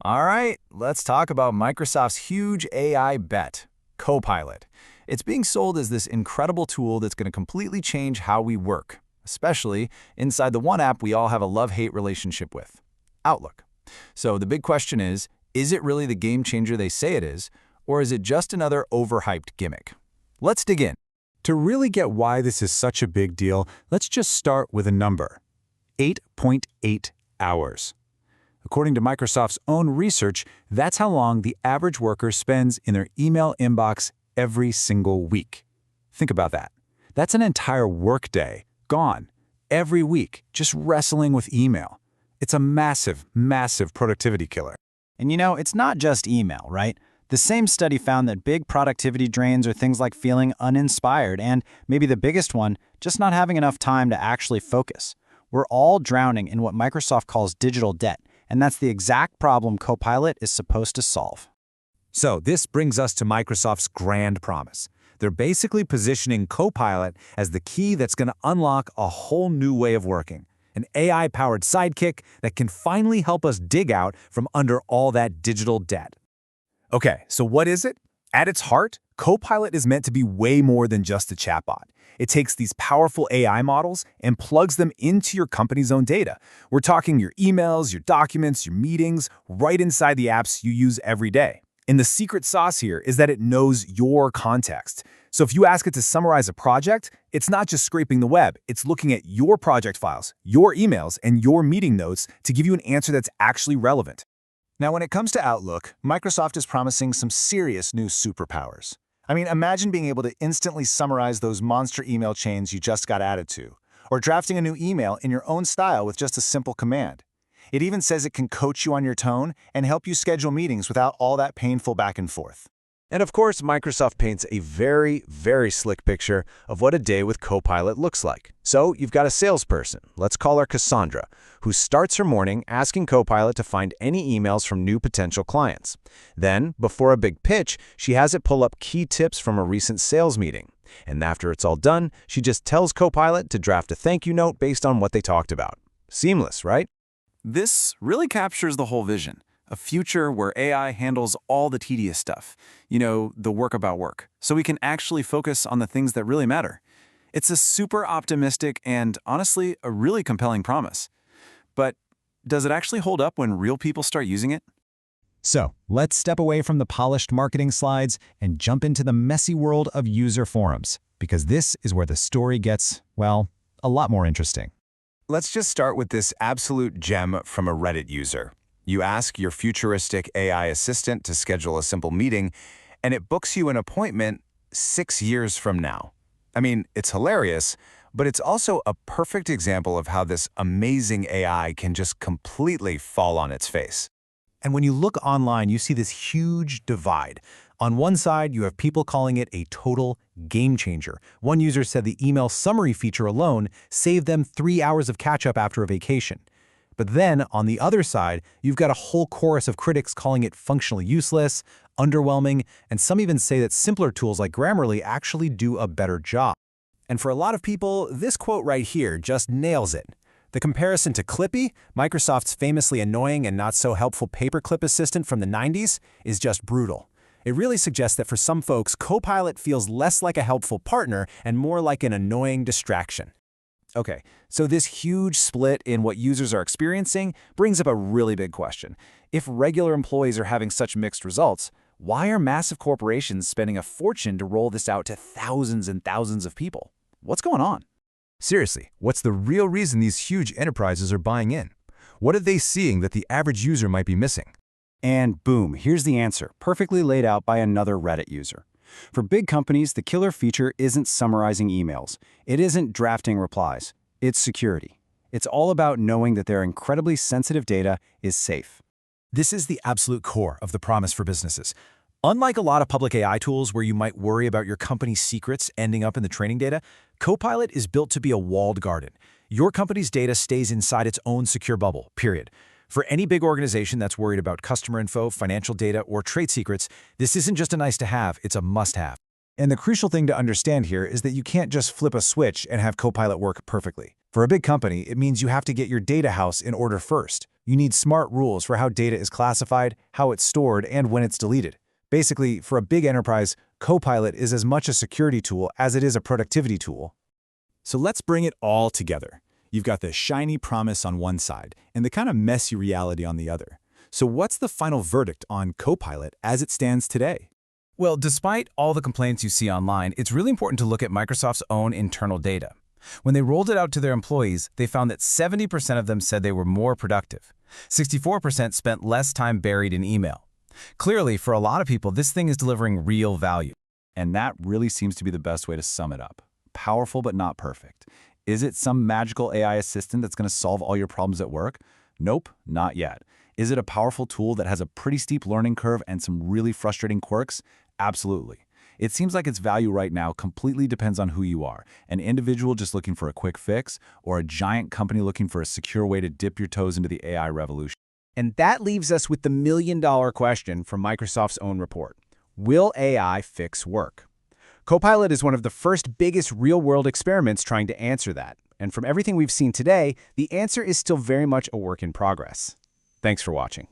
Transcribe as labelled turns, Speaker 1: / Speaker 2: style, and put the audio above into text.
Speaker 1: All right, let's talk about Microsoft's huge AI bet, Copilot. It's being sold as this incredible tool that's going to completely change how we work, especially inside the one app we all have a love-hate relationship with, Outlook. So the big question is it really the game changer they say it is, or is it just another overhyped gimmick? Let's dig in.
Speaker 2: To really get why this is such a big deal, let's just start with a number: 8.8 hours. According to Microsoft's own research, that's how long the average worker spends in their email inbox every single week. Think about that. That's an entire workday gone every week just wrestling with email. It's a massive, massive productivity killer.
Speaker 3: And it's not just email, right? The same study found that big productivity drains are things like feeling uninspired and, maybe the biggest one, just not having enough time to actually focus. We're all drowning in what Microsoft calls digital debt, and that's the exact problem Copilot is supposed to solve.
Speaker 2: So this brings us to Microsoft's grand promise. They're basically positioning Copilot as the key that's going to unlock a whole new way of working, an AI-powered sidekick that can finally help us dig out from under all that digital debt. Okay, so what is it? At its heart, Copilot is meant to be way more than just a chatbot. It takes these powerful AI models and plugs them into your company's own data. We're talking your emails, your documents, your meetings, right inside the apps you use every day. And the secret sauce here is that it knows your context. So if you ask it to summarize a project, it's not just scraping the web. It's looking at your project files, your emails, and your meeting notes to give you an answer that's actually relevant.
Speaker 4: Now, when it comes to Outlook, Microsoft is promising some serious new superpowers. I mean, imagine being able to instantly summarize those monster email chains you just got added to, or drafting a new email in your own style with just a simple command. It even says it can coach you on your tone and help you schedule meetings without all that painful back and forth.
Speaker 1: And of course, Microsoft paints a very, very slick picture of what a day with Copilot looks like. So you've got a salesperson, let's call her Cassandra, who starts her morning asking Copilot to find any emails from new potential clients. Then, before a big pitch, she has it pull up key tips from a recent sales meeting. And after it's all done, she just tells Copilot to draft a thank you note based on what they talked about. Seamless, right?
Speaker 5: This really captures the whole vision. A future where AI handles all the tedious stuff, the work about work, so we can actually focus on the things that really matter. It's a super optimistic and, honestly, a really compelling promise. But does it actually hold up when real people start using it?
Speaker 3: So, let's step away from the polished marketing slides and jump into the messy world of user forums, because this is where the story gets, well, a lot more interesting.
Speaker 2: Let's just start with this absolute gem from a Reddit user. You ask your futuristic AI assistant to schedule a simple meeting, and it books you an appointment 6 years from now. I mean, it's hilarious, but it's also a perfect example of how this amazing AI can just completely fall on its face.
Speaker 4: And when you look online, you see this huge divide. On one side, you have people calling it a total game changer. One user said the email summary feature alone saved them 3 hours of catch-up after a vacation. But then, on the other side, you've got a whole chorus of critics calling it functionally useless, underwhelming, and some even say that simpler tools like Grammarly actually do a better job. And for a lot of people, this quote right here just nails it. The comparison to Clippy, Microsoft's famously annoying and not so helpful paperclip assistant from the 90s, is just brutal. It really suggests that for some folks, Copilot feels less like a helpful partner and more like an annoying distraction. Okay, so this huge split in what users are experiencing brings up a really big question. If regular employees are having such mixed results, why are massive corporations spending a fortune to roll this out to thousands and thousands of people? What's going on?
Speaker 6: Seriously, what's the real reason these huge enterprises are buying in? What are they seeing that the average user might be missing?
Speaker 3: And boom, here's the answer, perfectly laid out by another Reddit user. For big companies, the killer feature isn't summarizing emails. It isn't drafting replies. It's security. It's all about knowing that their incredibly sensitive data is safe.
Speaker 4: This is the absolute core of the promise for businesses. Unlike a lot of public AI tools where you might worry about your company's secrets ending up in the training data, Copilot is built to be a walled garden. Your company's data stays inside its own secure bubble, period. For any big organization that's worried about customer info, financial data, or trade secrets, this isn't just a nice to have, it's a must-have. And the crucial thing to understand here is that you can't just flip a switch and have Copilot work perfectly. For a big company, it means you have to get your data house in order first.
Speaker 2: You need smart rules for how data is classified, how it's stored, and when it's deleted. Basically, for a big enterprise, Copilot is as much a security tool as it is a productivity tool.
Speaker 4: So let's bring it all together. You've got the shiny promise on one side and the kind of messy reality on the other. So what's the final verdict on Copilot as it stands today?
Speaker 5: Well, despite all the complaints you see online, it's really important to look at Microsoft's own internal data. When they rolled it out to their employees, they found that 70% of them said they were more productive. 64% spent less time buried in email. Clearly, for a lot of people, this thing is delivering real value.
Speaker 2: And that really seems to be the best way to sum it up. Powerful but not perfect. Is it some magical AI assistant that's going to solve all your problems at work? Nope, not yet. Is it a powerful tool that has a pretty steep learning curve and some really frustrating quirks? Absolutely. It seems like its value right now completely depends on who you are, an individual just looking for a quick fix, or a giant company looking for a secure way to dip your toes into the AI revolution.
Speaker 1: And that leaves us with the million-dollar question from Microsoft's own report. Will AI fix work? Copilot is one of the first biggest real-world experiments trying to answer that. And from everything we've seen today, the answer is still very much a work in progress. Thanks for watching.